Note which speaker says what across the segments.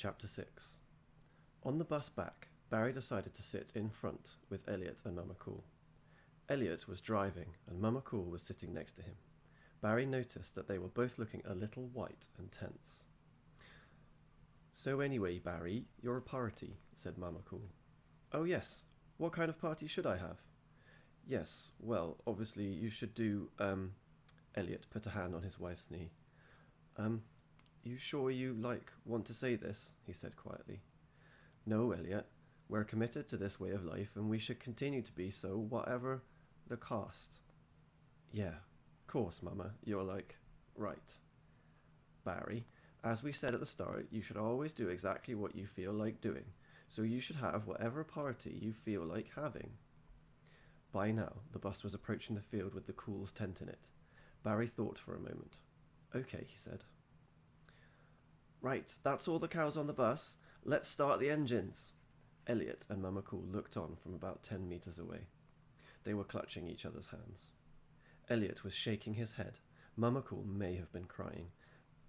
Speaker 1: Chapter 6. On the bus back, Barry decided to sit in front with Elliot and Mama Cool. Elliot was driving and Mama Cool was sitting next to him. Barry noticed that they were both looking a little white and tense. "So anyway, Barry, you're a party," said Mama Cool. "Oh yes, what kind of party should I have?" "Yes, well, obviously you should do, Elliot put a hand on his wife's knee. You sure you, want to say this?" he said quietly. "No, Elliot, we're committed to this way of life and we should continue to be so, whatever the cost." "Yeah, course, Mama, you're right. Barry, as we said at the start, you should always do exactly what you feel like doing, so you should have whatever party you feel like having." By now, the bus was approaching the field with the Cools' tent in it. Barry thought for a moment. "Okay," he said. "Right, that's all the cows on the bus. Let's start the engines." Elliot and Mama Cool looked on from about 10 meters away. They were clutching each other's hands. Elliot was shaking his head. Mama Cool may have been crying,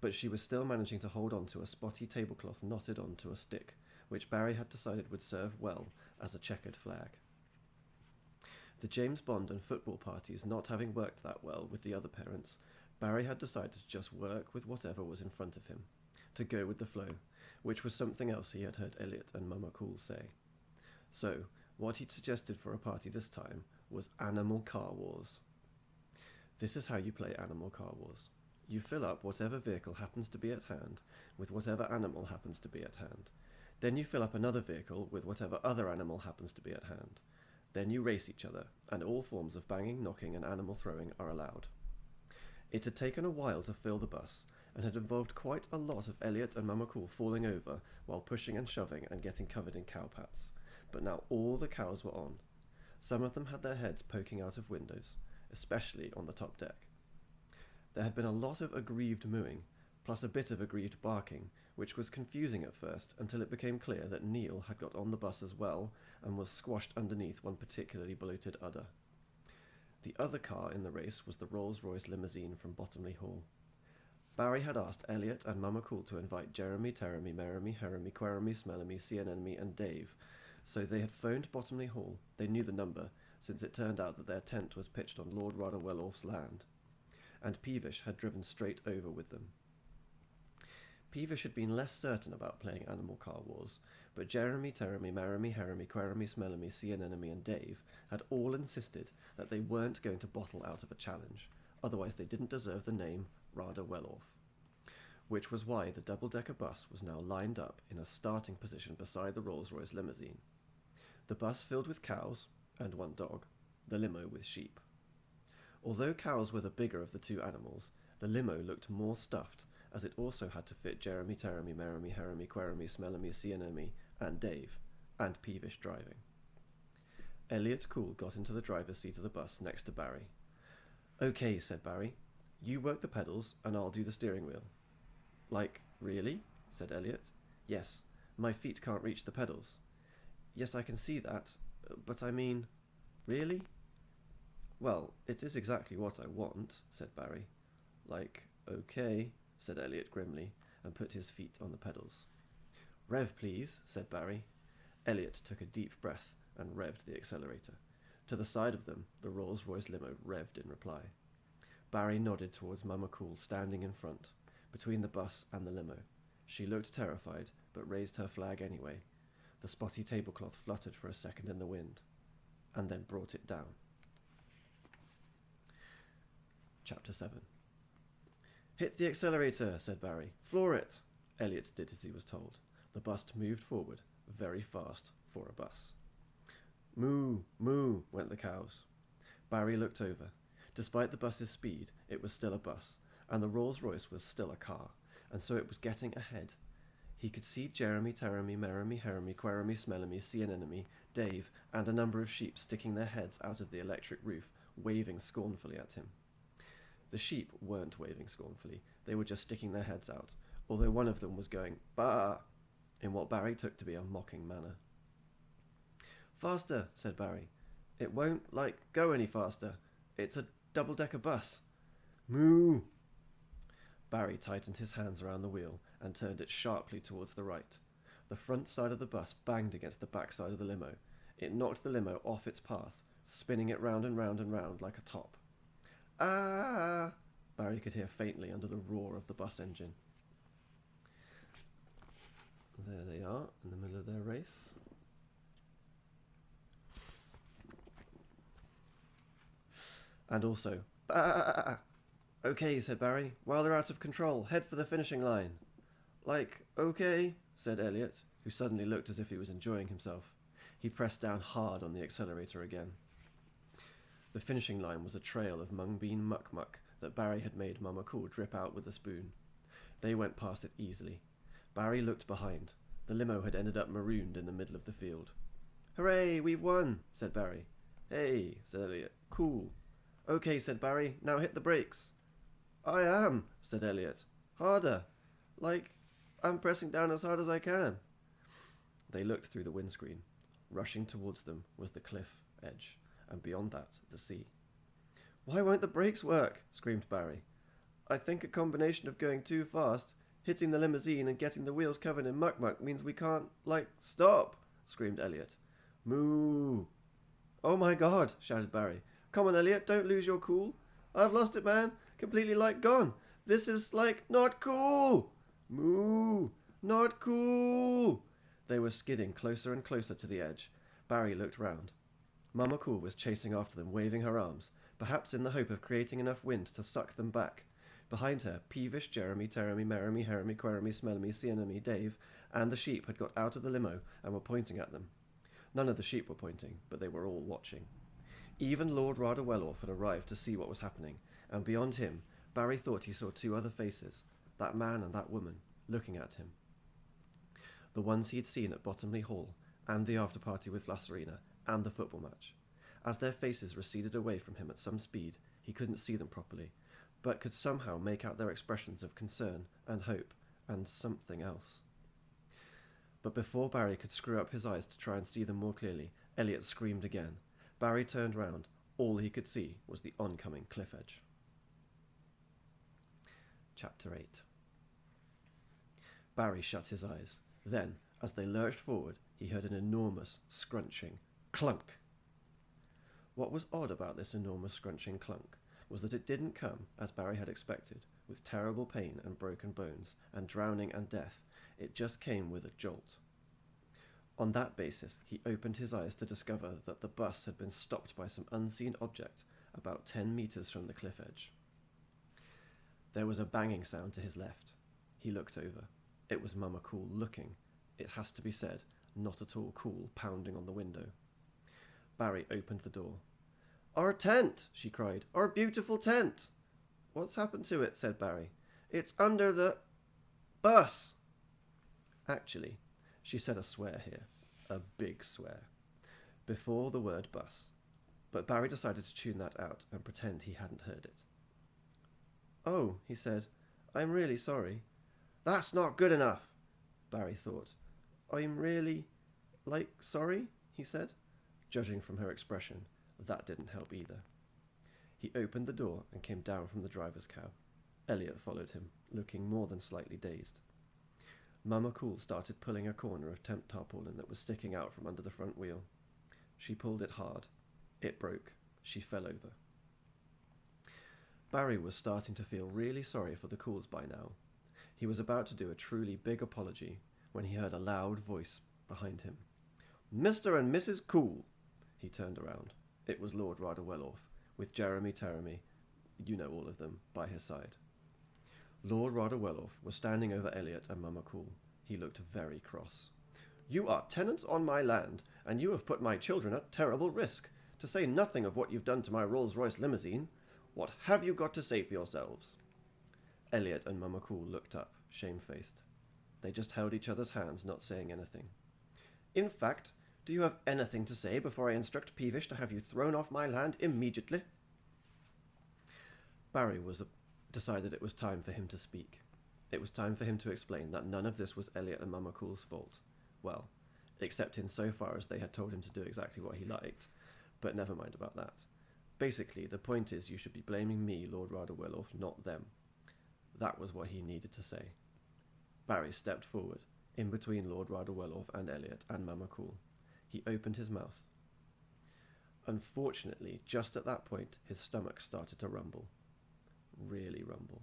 Speaker 1: but she was still managing to hold on to a spotty tablecloth knotted onto a stick, which Barry had decided would serve well as a checkered flag. The James Bond and football parties not having worked that well with the other parents, Barry had decided to just work with whatever was in front of him, to go with the flow, which was something else he had heard Elliot and Mama Cool say. So, what he'd suggested for a party this time was Animal Car Wars. This is how you play Animal Car Wars. You fill up whatever vehicle happens to be at hand with whatever animal happens to be at hand. Then you fill up another vehicle with whatever other animal happens to be at hand. Then you race each other, and all forms of banging, knocking, and animal throwing are allowed. It had taken a while to fill the bus, and had involved quite a lot of Elliot and Mama Cool falling over while pushing and shoving and getting covered in cow pats. But now all the cows were on. Some of them had their heads poking out of windows, especially on the top deck. There had been a lot of aggrieved mooing, plus a bit of aggrieved barking, which was confusing at first until it became clear that Neil had got on the bus as well and was squashed underneath one particularly bloated udder. The other car in the race was the Rolls-Royce limousine from Bottomley Hall. Barry had asked Elliot and Mama Cool to invite Jeremy, Teremy, Meremy, Heremy, Queremy, Smellemy, Cianenemy, and Dave, so they had phoned Bottomley Hall. They knew the number, since it turned out that their tent was pitched on Lord Rada Welloff's land, and Peevish had driven straight over with them. Peevish had been less certain about playing Animal Car Wars, but Jeremy, Teremy, Meremy, Heremy, Queremy, Smellemy, Cianenemy, and Dave had all insisted that they weren't going to bottle out of a challenge, otherwise they didn't deserve the name Rada Welloff, which was why the double-decker bus was now lined up in a starting position beside the Rolls-Royce limousine. The bus filled with cows, and one dog, the limo with sheep. Although cows were the bigger of the two animals, the limo looked more stuffed, as it also had to fit Jeremy, Teremy, Meremy, Heremy, Queremy, Smellemy, Cianenemy, and Dave, and Peevish driving. Elliot Cool got into the driver's seat of the bus next to Barry. "Okay," said Barry. "You work the pedals, and I'll do the steering wheel." Really?" said Elliot. "Yes, my feet can't reach the pedals." "Yes, I can see that, but I mean, really?" "Well, it is exactly what I want," said Barry. "Okay," said Elliot grimly, and put his feet on the pedals. "Rev, please," said Barry. Elliot took a deep breath and revved the accelerator. To the side of them, the Rolls-Royce limo revved in reply. Barry nodded towards Mama Cool standing in front, between the bus and the limo. She looked terrified, but raised her flag anyway. The spotty tablecloth fluttered for a second in the wind, and then brought it down. Chapter 7. "Hit the accelerator," said Barry. "Floor it." Elliot did as he was told. The bus moved forward, very fast for a bus. "Moo, moo," went the cows. Barry looked over. Despite the bus's speed, it was still a bus, and the Rolls-Royce was still a car, and so it was getting ahead. He could see Jeremy, Teremy, Meremy, Heremy, Queremy, Smellemy, Cianenemy, Dave, and a number of sheep sticking their heads out of the electric roof, waving scornfully at him. The sheep weren't waving scornfully, they were just sticking their heads out, although one of them was going, "Bah!" in what Barry took to be a mocking manner. "Faster," said Barry. "It won't, go any faster. It's a double-decker bus." "Moo!" Barry tightened his hands around the wheel and turned it sharply towards the right. The front side of the bus banged against the back side of the limo. It knocked the limo off its path, spinning it round and round and round like a top. Ah! Barry could hear faintly under the roar of the bus engine. There they are, in the middle of their race. And also, ah! Okay, said Barry. While they're out of control, head for the finishing line. Like, okay, said Elliot, who suddenly looked as if he was enjoying himself. He pressed down hard on the accelerator again. The finishing line was a trail of mung bean muck that Barry had made Mama Cool drip out with a spoon. They went past it easily. Barry looked behind. The limo had ended up marooned in the middle of the field. Hooray, we've won, said Barry. Hey, said Elliot. Cool. Okay, said Barry. Now hit the brakes. I am, said Elliot. Harder. Like, I'm pressing down as hard as I can. They looked through the windscreen. Rushing towards them was the cliff edge, and beyond that, the sea. Why won't the brakes work? Screamed Barry. I think a combination of going too fast, hitting the limousine and getting the wheels covered in muck means we can't, stop, screamed Elliot. Moo! Oh my God, shouted Barry. Come on, Elliot, don't lose your cool. I've lost it, man. Completely, gone. This is, not cool. Moo! Not cool! They were skidding closer and closer to the edge. Barry looked round. Mama Cool was chasing after them, waving her arms, perhaps in the hope of creating enough wind to suck them back. Behind her, Peevish, Jeremy, Teremy, Meremy, Haremy, Queremy, Smellemy, Cianemy, Dave, and the sheep had got out of the limo and were pointing at them. None of the sheep were pointing, but they were all watching. Even Lord Rada Welloff had arrived to see what was happening, and beyond him, Barry thought he saw two other faces, that man and that woman, looking at him. The ones he had seen at Bottomley Hall, and the after-party with Lasarina, and the football match. As their faces receded away from him at some speed, he couldn't see them properly, but could somehow make out their expressions of concern and hope and something else. But before Barry could screw up his eyes to try and see them more clearly, Elliot screamed again. Barry turned round. All he could see was the oncoming cliff edge. Chapter 8. Barry shut his eyes. Then, as they lurched forward, he heard an enormous, scrunching clunk. What was odd about this enormous scrunching clunk was that it didn't come, as Barry had expected, with terrible pain and broken bones, and drowning and death. It just came with a jolt. On that basis, he opened his eyes to discover that the bus had been stopped by some unseen object about 10 meters from the cliff edge. There was a banging sound to his left. He looked over. It was Mama Cool looking, it has to be said, not at all cool, pounding on the window. Barry opened the door. Our tent, she cried. Our beautiful tent. What's happened to it? Said Barry. It's under the bus. Actually, she said a swear here, a big swear, before the word bus. But Barry decided to tune that out and pretend he hadn't heard it. Oh, he said, I'm really sorry. That's not good enough, Barry thought. I'm really, sorry, he said. Judging from her expression, that didn't help either. He opened the door and came down from the driver's cab. Elliot followed him, looking more than slightly dazed. Mama Cool started pulling a corner of tent tarpaulin that was sticking out from under the front wheel. She pulled it hard. It broke. She fell over. Barry was starting to feel really sorry for the Cools by now. He was about to do a truly big apology when he heard a loud voice behind him. Mr. and Mrs. Cool! He turned around. It was Lord Rada Welloff, with Jeremy Teremy, you know all of them, by his side. Lord Rada Welloff was standing over Elliot and Mama Cool. He looked very cross. You are tenants on my land, and you have put my children at terrible risk, to say nothing of what you've done to my Rolls-Royce limousine. What have you got to say for yourselves? Elliot and Mama Cool looked up, shamefaced. They just held each other's hands, not saying anything. In fact, do you have anything to say before I instruct Peevish to have you thrown off my land immediately? Barry decided it was time for him to speak. It was time for him to explain that none of this was Elliot and Mama Cool's fault. Well, except in so far as they had told him to do exactly what he liked. But never mind about that. Basically, the point is you should be blaming me, Lord Rada Welloff, not them. That was what he needed to say. Barry stepped forward, in between Lord Radoweloff and Elliot and Mama Cool. He opened his mouth. Unfortunately, just at that point, his stomach started to rumble. Really rumble.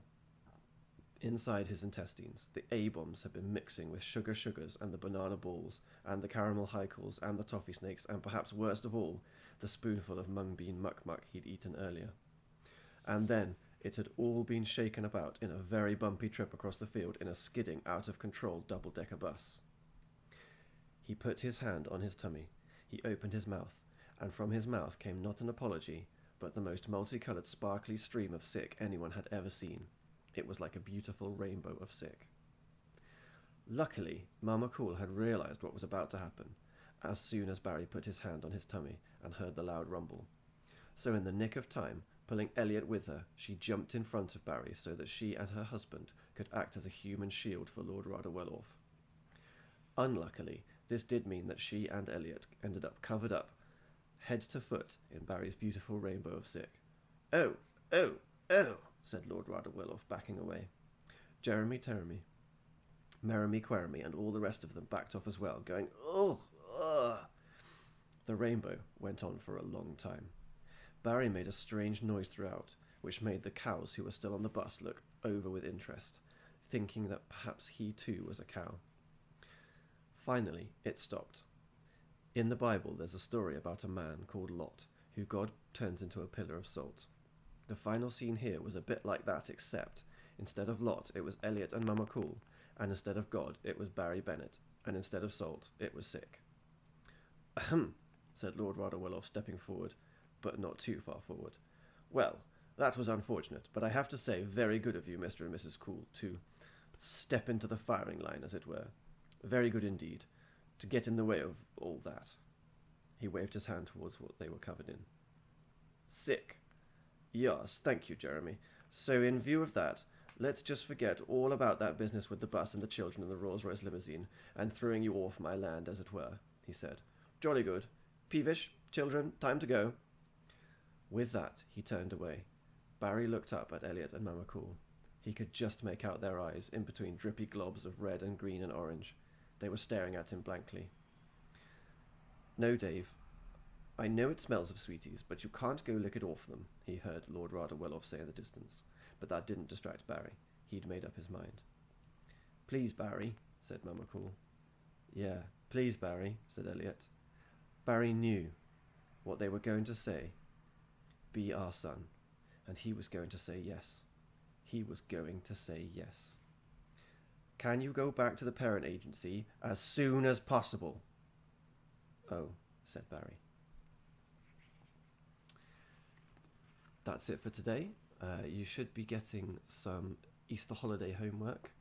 Speaker 1: Inside his intestines, the A-bombs had been mixing with sugars and the banana balls, and the caramel haikals and the toffee snakes, and perhaps worst of all, the spoonful of mung bean muck he'd eaten earlier. And then it had all been shaken about in a very bumpy trip across the field in a skidding, out-of-control double-decker bus. He put his hand on his tummy. He opened his mouth, and from his mouth came not an apology, but the most multicoloured, sparkly stream of sick anyone had ever seen. It was like a beautiful rainbow of sick. Luckily, Mama Cool had realised what was about to happen, as soon as Barry put his hand on his tummy and heard the loud rumble. So in the nick of time, pulling Elliot with her, she jumped in front of Barry so that she and her husband could act as a human shield for Lord Radoweloff. Unluckily, this did mean that she and Elliot ended up covered up, head to foot, in Barry's beautiful rainbow of sick. "Oh, oh, oh," said Lord Radoweloff, backing away. Jeremy Teremy, Meremy Queremy, and all the rest of them backed off as well, going, "Ugh, ugh." The rainbow went on for a long time. Barry made a strange noise throughout, which made the cows who were still on the bus look over with interest, thinking that perhaps he too was a cow. Finally, it stopped. In the Bible, there's a story about a man called Lot, who God turns into a pillar of salt. The final scene here was a bit like that, except instead of Lot, it was Elliot and Mama Cool, and instead of God, it was Barry Bennett, and instead of salt, it was sick. "Ahem," said Lord Radoweloff, stepping forward, but not too far forward. "Well, that was unfortunate, but I have to say very good of you, Mr. and Mrs. Cool, to step into the firing line, as it were. Very good indeed, to get in the way of all that." He waved his hand towards what they were covered in. "Sick. Yes, thank you, Jeremy. So in view of that, let's just forget all about that business with the bus and the children and the Rolls-Royce limousine, and throwing you off my land, as it were," he said. "Jolly good. Peevish, children, time to go." With that, he turned away. Barry looked up at Elliot and Mama Cool. He could just make out their eyes, in between drippy globs of red and green and orange. They were staring at him blankly. "No, Dave. I know it smells of sweeties, but you can't go lick it off them," he heard Lord Radoweloff say in the distance. But that didn't distract Barry. He'd made up his mind. "Please, Barry," said Mama Cool. "Yeah, please, Barry," said Elliot. Barry knew what they were going to say. Be our son. And he was going to say yes. He was going to say yes. "Can you go back to the parent agency as soon as possible?" "Oh," said Barry. That's it for today. You should be getting some Easter holiday homework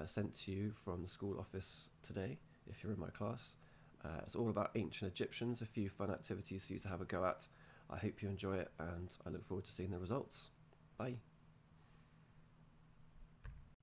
Speaker 1: sent to you from the school office today, if you're in my class. It's all about ancient Egyptians, a few fun activities for you to have a go at. I hope you enjoy it, and I look forward to seeing the results. Bye.